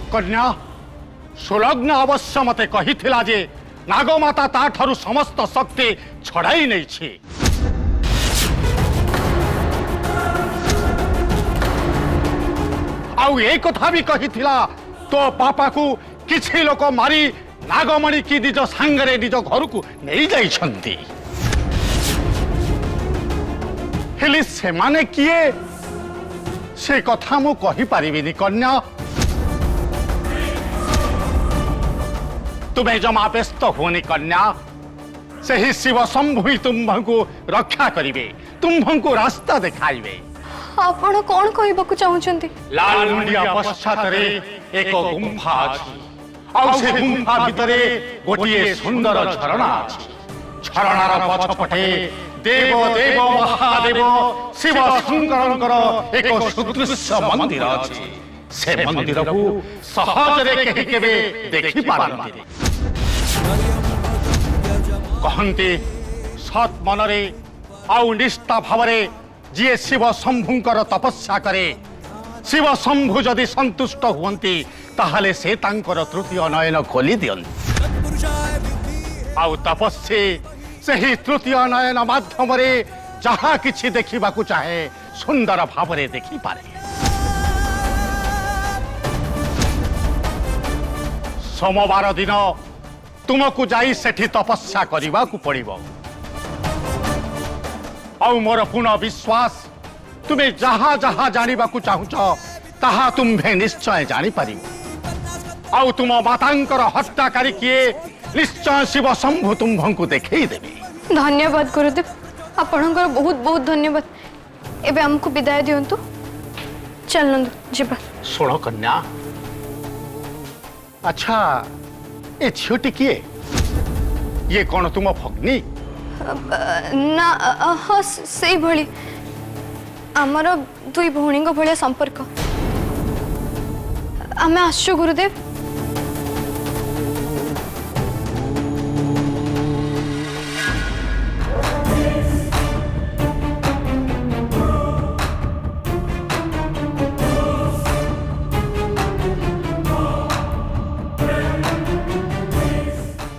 कन्या सुलग्न अवश्य मते कहिथिला जे नागमाता ताठारु समस्त शक्ति छड़ाई नहीं छी। आउ ए कथा भी कहिथिला तो पापा को किछि लोक मारी नागमणि की निज सांगरे निज घर को नहीं जाइछंती। हेली से माने किए से कथा मु कहि परिबिनी कन्या। तुम्हें जमा व्यस्त होनी कन्या। से ही शिव शंभु तुम्भंकु रक्षा करिवे, तुम्भंकु रास्ता देखाइवे। आपण कौन कहबाकू चाहुचंती? लाल मुंडिया पश्चात रे एक गुंफा अछि। आउ से गुंफा भितरे गोटिए सुंदर झरणा अछि। झरणार पछपटे देव देव महादेव शिव शंकरंकर एक सुदृश्य मंदिर अछि। से मंदिर को सहज रे केहि केबे देखि पारंती। कहंती सत मनरे आउ निष्ठा भावरे जी शिव शंभुंकर तपस्या करे, शिव शंभु जदि संतुष्ट हुवंती ताहले से तांकर तृतीय नयन खोली दियंती। आउ तपस्वी सही तृतीय नयन माध्यम रे जहा किछि देखिबाकू चाहे सुंदर भावरे देखि पारे। सोमवार दिन तुमको जाई सेठी तपस्या करने को पड़िबो। आउ मोर पूर्ण विश्वास तुम्हें जहा जहा जानिबा को चाहुच ताहा तुम्हें निश्चय जानी पारिबो। आउ तुम मातांकर हत्याकारी किए निश्चय शिव शंभु तुम्भंकु देखई देबे। धन्यवाद गुरुदेव, आपणकर बहुत बहुत धन्यवाद। एबे हमको विदाय दियंतु, चलनंदु जिबा। सुनो कन्या, अच्छा ए झीटी किए? ये कौन तुम भग्नी? ना हाँ से भली आमर दुई भौणी भाया संपर्क। आम आसु गुरुदेव।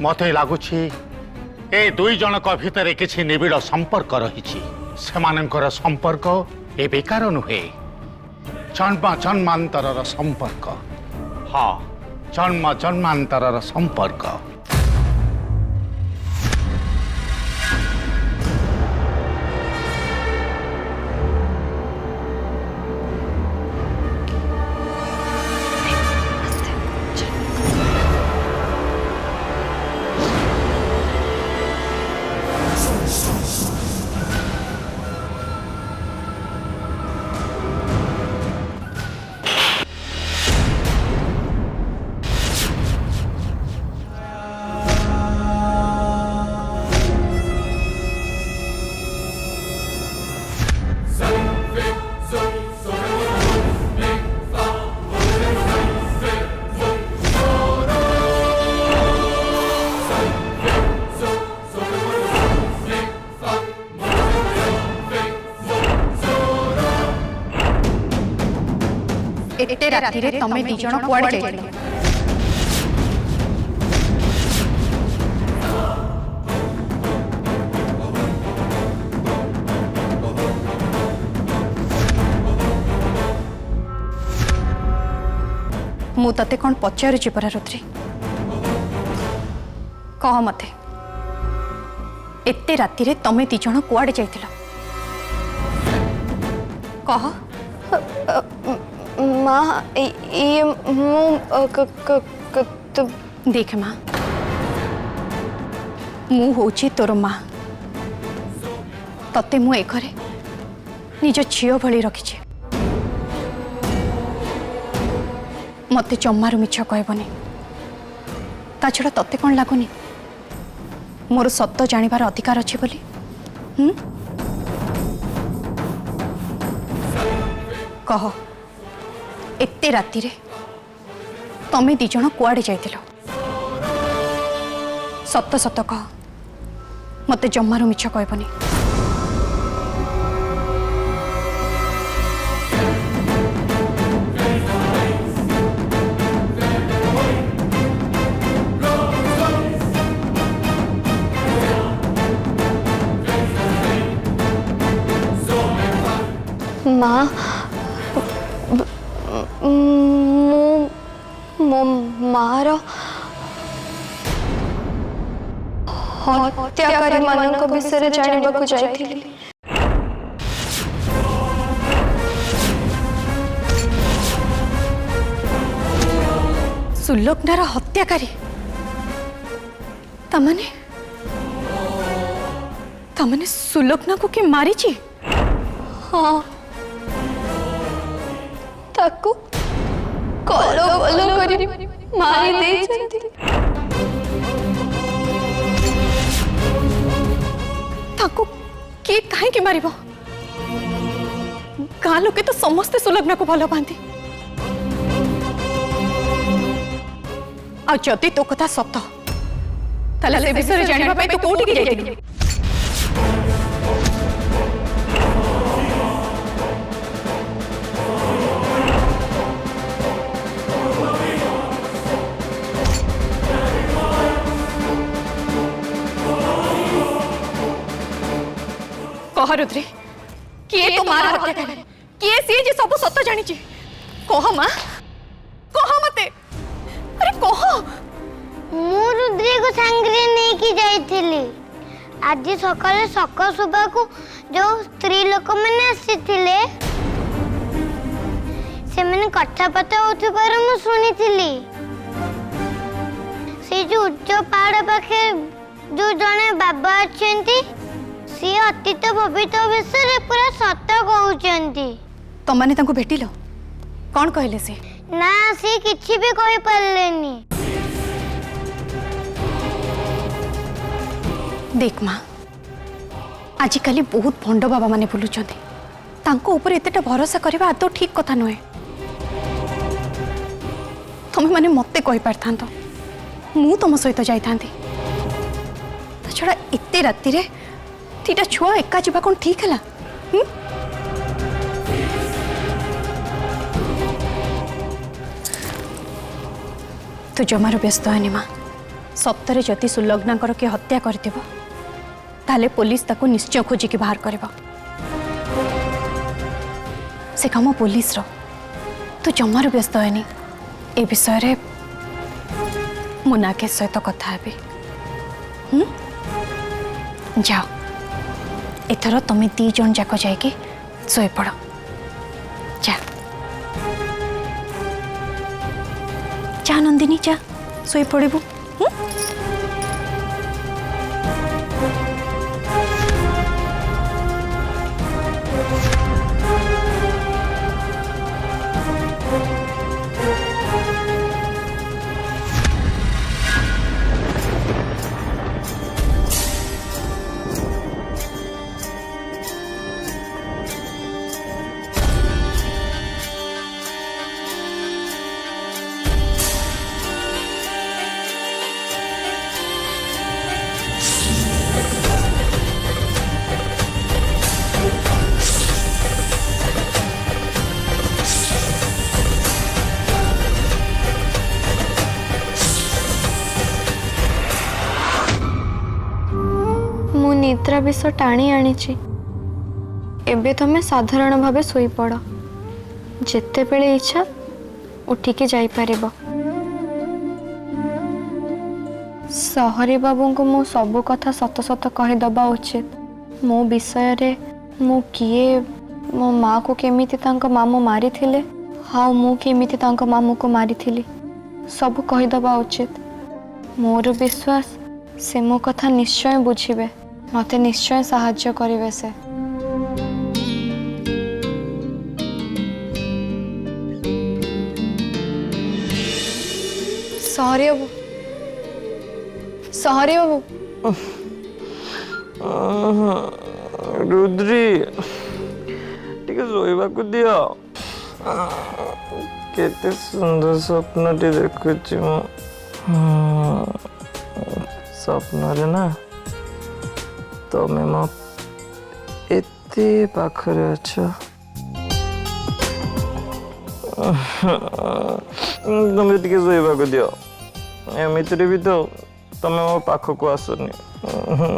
मते लगुछि ए दुई जनक भितरे किछि निबिड़ संपर्क रहिछि। सेमानंकर संपर्क ए बेकार नुहे, जन्म जन्मांतरर संपर्क। हाँ, जन्म जन्मांतरर संपर्क। एते राति रे तमे दी जण कुआडे जाइलो? मु तते कोन पचारुची परा रुद्री, कह मते एते राति रे तमे दी जण कुआडे जाइथिलो? कह। माँ ये देख माँ, मु होची तोर माँ। तते मु ए घरे निज झील भली रखिछे। मते जम्मारु मिछ कहबनी। ता छड़ा तते कौन लगुनि मोर सत्य जानिबार अधिकार अछि बोली? कह, एते राति रे तमे दी जण कुआडे जाइथिलो? सत सत कह, मते जम्मारु मिछ कहबनी। माँ मो मार हत्याकारी मानक विषय जानवा को जाइथिली। सुलोकनार हत्याकारी तमने तमने सुलोकना को कि मारी छी? हाँ ताकू कलो कलो करी मारी दे छथि। ताकू के काहे के मारिबो? गाँ लोके तो समस्ते सुलोकना को भल पाती। आ जदि तो कथा सत ताले से विषय जानिबा पई तो कोठी के जाइथिलु? कह रुद्री किए तो मार हत्या करे? किए सी जे सब सत जानी छी? कह मां कह मते, अरे कह। मु रुद्री को सांगरे नहीं की जाइथिली। आज सकाळे सक सुबा को जो स्त्री लोक माने आसीथिले से माने कथापता होथिबार मु सुनिथिली। से जो उच्च पहाड़ पाखे जो जने बाबा अछंती सी अतीत भविष्य विषय पूरा सत कहउचंती। तमने तांको भेटिलो कोन कहले से? ना सी किछि भी कहि पारलेनी। देख माँ आजिकल बहुत भंड बाबा माने बुलुचंती, तांको ऊपर एतेटा भरोसा करबा आदौ ठीक कथा नुहे। तमे माने मते कहि पारथांतो मु तुम सहित जाइथांती। ता छड़ा एते राति रे तीटा छुआ एका जीवा कोन ठीक हला? तू जमार व्यस्त है माँ। सप्तरे जदि सुलग्नाकर किए हत्या करथिबो ताले पुलिस ताको निश्चय खोजिकी बाहर करबो। से काम पुलिस रो तू जमार व्यस्त है ए विषय रे मुना के सहित कथा हेबी। जाओ एथर तुम दी जन जाक जाइके सोई पड़। जा जा नंदिनी जा सोई पड़बू। निद्रा विष टाणी आनी एबे तमे साधारण भावे सोई पड़। जेते बेले इच्छा उठिके जाई परिबो। सहरी बाबू को मो सब कथा सत सत कहि दबा उचित। मो विषय रे मो किए मो माँ को केमिति तांको मामू मारी थिले हाँ मु केमिति तांको मामू को मारी थिली सब कहि दबा उचित। मोर विश्वास से मो कथा निश्चय बुझिबे मते निश्चय साहाय्य करिवे से। सहरी बाबू सहरी बाबू रुद्री टिके सोइबा को दियो। केते सुंदर स्वप्नटी देखुची मु। स्वप्न रे ना तमे मो एते पाखरे अछ। तुम टिके सोइबा को दियो। एमितिरे भी तो तमे मो पाख को आसनी।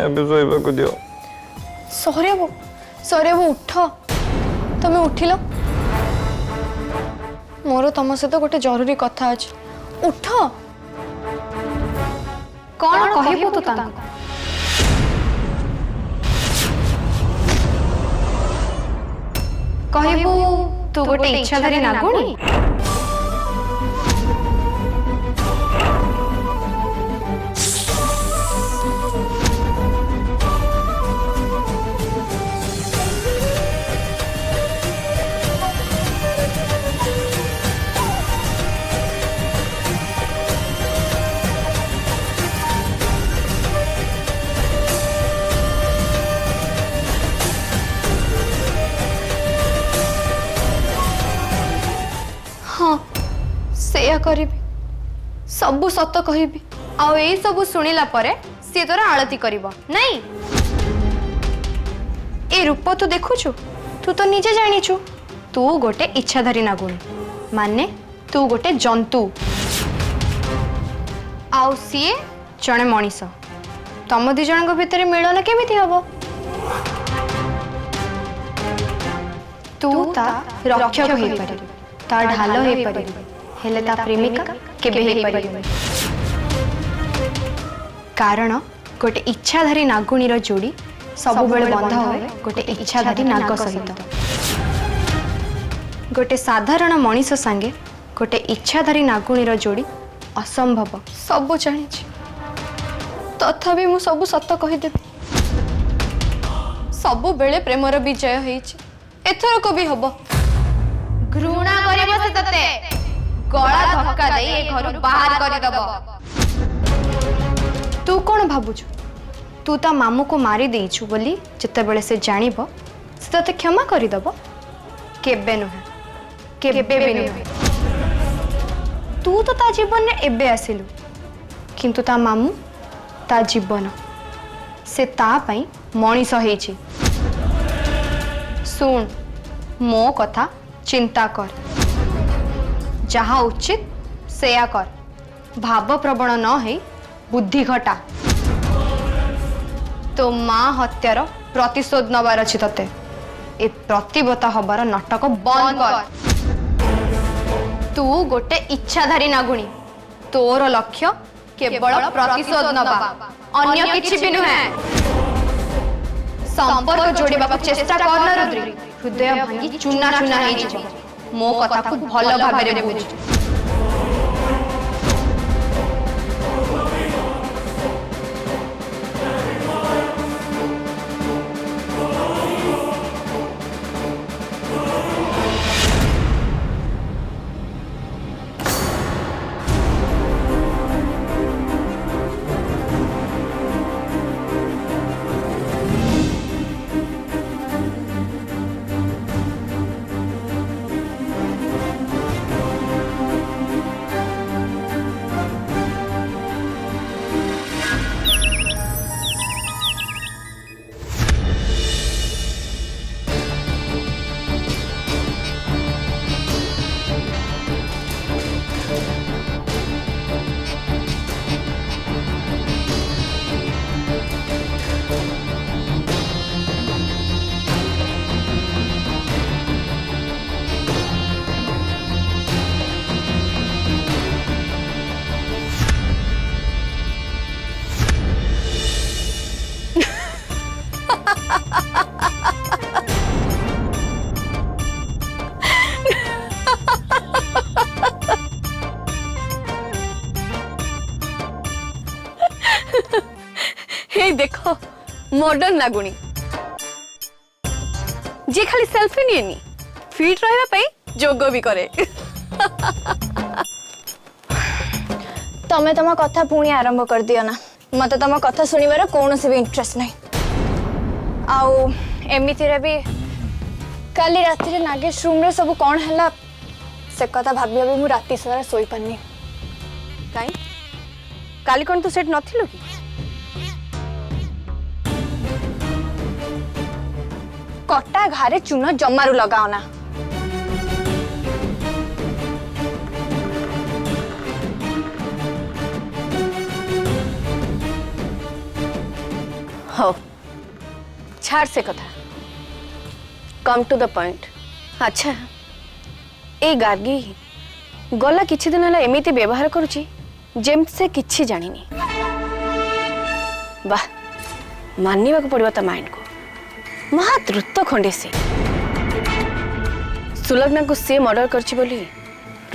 एबे सोइबा को दियो। सहरी बाबू उठ तुम्हें उठिल मोर तुम सहित गोटे जरूरी कथा अच्छे उठ कौन कहबू तू तांको कहबू तू गोटे इच्छाधारी नागुणी हाँ सेया करिबी सबु सत कहबी आउ एई सबु सुनिला परे सी तोर आळती करिवो नहीं ए रूप तू देखुछु तू तो निजे जानिछु तू गोटे इच्छाधारी नागुणी माने तू गोटे जंतु आउ सीए जणे मनीष तम दी जणक भितर मिलन केमिति हबो तू ता रक्षक होई पारे ता ढाल हो पारे हेले ता प्रेमिका केबे हे पारे कारण गोटे इच्छाधारी नागुणी रो जोड़ी सब बेले बंध होए गोटे इच्छाधारी नाग सहित गोटे साधारण मनीष संगे गोटे इच्छाधारी नागुणी रो जोड़ी असंभव सब जानी तथापि मु सब सत कहीदेवी सब बेले प्रेमर विजय होईछि एथर को भी हबो घृणा करिबो से तते गळा धक्का देई ए घर बाहर करि दबो तू कौन भाबुछु तू ता मामू को मारी देइछु बोली जते बेले से जानिबो से तते क्षमा करि दबो केबे नुहे केबे भी नुहे तू तो ता जीवन रे एबे आसिलु किंतु ता मामू ता जीवन से ता पई मनीष हेछि सुन मो कथा चिंता कर जहा उचित सेया कर भाव प्रवण न है बुद्धि घटा तो माँ हत्यार प्रतिशोध नबार अछि तते ए प्रतिबता हबार नाटक बंद कर तू गोटे इच्छाधारी नागुणी तोर लक्ष्य केवल प्रतिशोध नबा अन्य किछि भी नुहे संपर्क जोड़िबा चेष्टा कर रुद्री हृदय भांगी चूना चूना हे जिवो मो कथा को भल भाबरे बुझ हे देखो मॉडर्न नागुणी जे खाली सेल्फी निएनी फिट रहबा पई जोग भी करे तमे तम कथा पुणी आरंभ कर दियो ना मते तम कथा सुनिबार कौन से भी इंटरेस्ट नहीं आउ एमिति रे भी काली राति रे नागेश रूम रे सब कौन हला से कथा भाबी भाबी मु राति सारा सोई पानी काई काली कोन तू सेट नथिलो की कटा घारे चून जमारू लगाओ ना हो छाड़ से कथा कम टू द पॉइंट अच्छा ए गार्गी गला किछि दिन होला एमिति व्यवहार करूची जेमति से किछि जानिनी। वाह मानिबा को पड़िबा ता माइंड को महा द्रुत खंडे से सुलग्ना को से मर्डर करछि बोली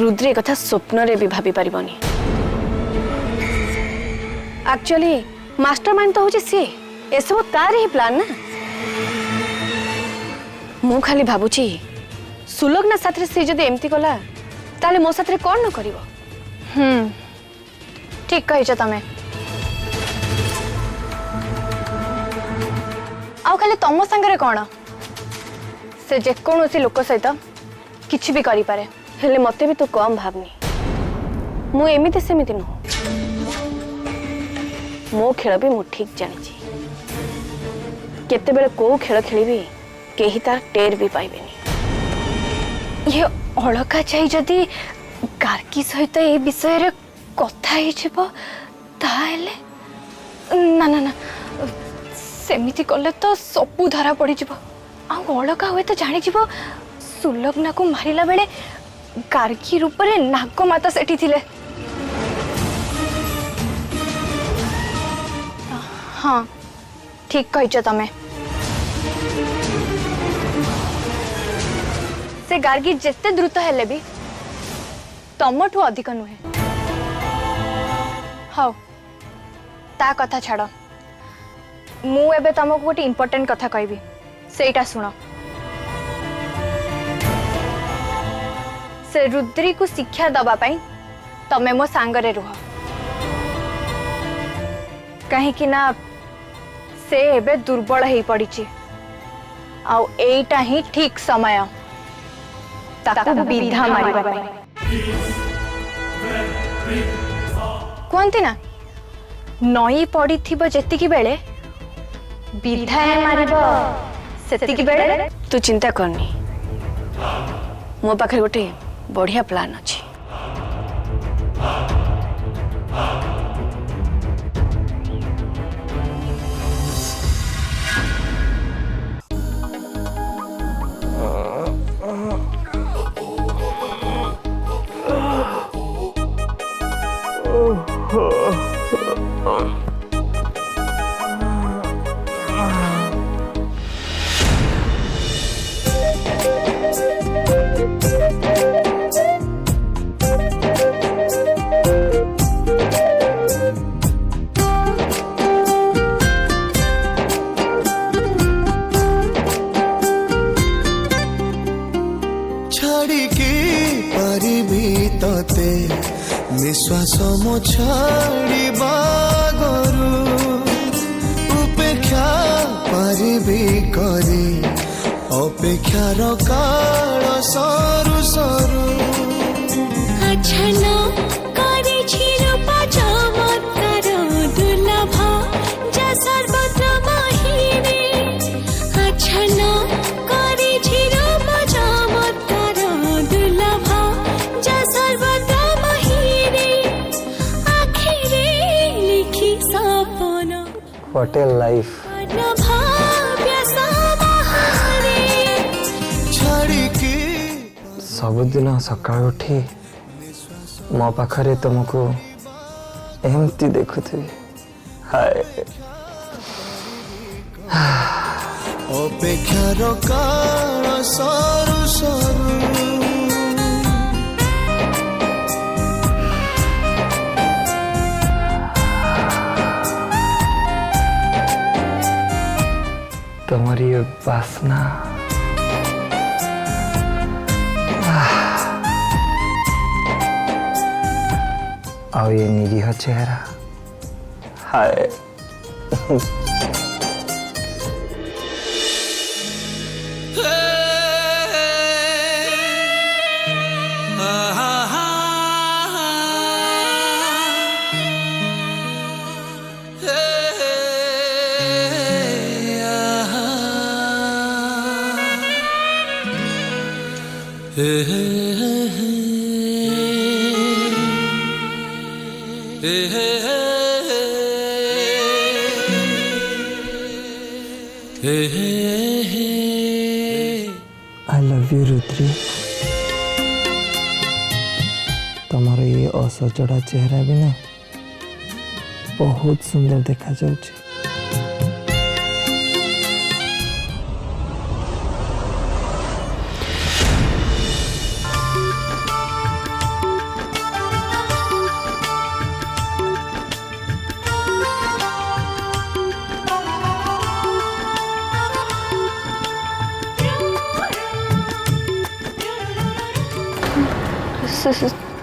रुद्री कथा स्वप्न रे भी भाबी परिबनी। एक्चुअली मास्टरमाइंड तो होची से ए सब तार ही प्लान ना। मु खाली भाबुची सुलग्ना साथरे से जदि एमती कला ताले मो साथरे कोन न करिवो। ठीक कहिଛ तमे। आउ खाली तम संगरे कोन से जे कोनोसी लोक सहित किछि भी करि पारे हेले मते भी तो कम भावनी मु एमिति सेमिति न मो खेल भी मु ठीक जानी केते बेले को खेल खेलिबी केही तार टेर भी पाइबेनी। ये अलका चाहि जदि गार्गी सहित ए विषय रे कथा ही छिबो ताहेले ना ना ना सेमिति कले तो सबु धरा पड़ी जिवो। आ अलका होय तो जानि जिवो सुलग्ना को मारिला बेले गार्गी रूप रे नागमाता सेठी थिले। हाँ ठीक कहिछ तमे। से गार्गी जेते द्रुत हेले भी तमठू अधिक नुहे। हाँ ता कथा छाड़ मु एबे तुमको गोटे इंपोर्टेंट कथा कहबी सेटा सुनो। से रुद्री को शिक्षा दबा पाई तमे मो सांगरे रुह कहीं कि ना से एबे दुर्बल ही पड़ी आउ एटा ही ठीक समय ताकू विधा मारिबा पाई। कहती ना नई पड़ी थिबो जेतिकी बेले विधा मारिबो सेतिकी बेले। तू चिंता करनी मो पाखे गोटे बढ़िया प्लान अछि। निश्वास मो छाड़िबा गरु उपेक्षा पारिबी करी अपेक्षार काल सरू सरू अच्छा करे छिरूपा चमत्कार दुर्लभ जा सर्वत्र महिने। अच्छा करे छिरूपा चमत्कार दुर्लभ जा सर्वत्र What a life. सबुदिन सकाळ उठी मो पाखरे तुमको एमती देखुथि। हाय अपेक्षार काल सरू सरू तुम्हारी ये वासना और ये निरीह चेहरा हाय I I love you Rudri. तुम्हारा ये असजड़ा चेहरा भी ना बहुत सुंदर देखा जाउछि।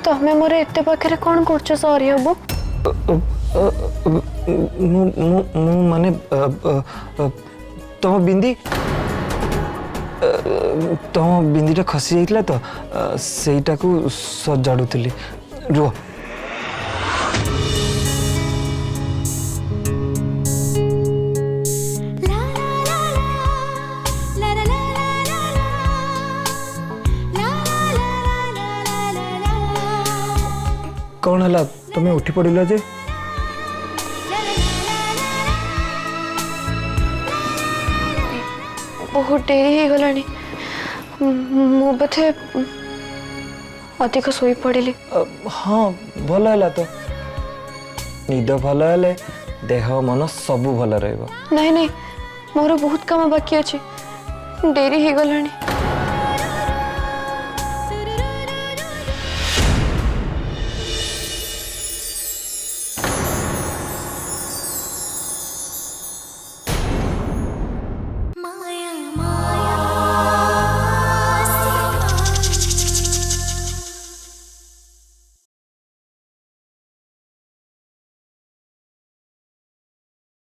तमें मोर एते पाखे कौन कर सॉरी हबो माने तुम बिंदी तुम बिंदीटा खसी जाइतला तो सेटा को सजाड़ुली रुह। कौन है तुम्हें उठी पड़िल जे? बहुत डेरी हो गलानी मु बथे अधिक सोई पड़िली। हाँ भल है तो निद भल है देह मन सब भल रही। नहीं नहीं मोर बहुत काम बाकी अच्छे डेरी हो गलानी।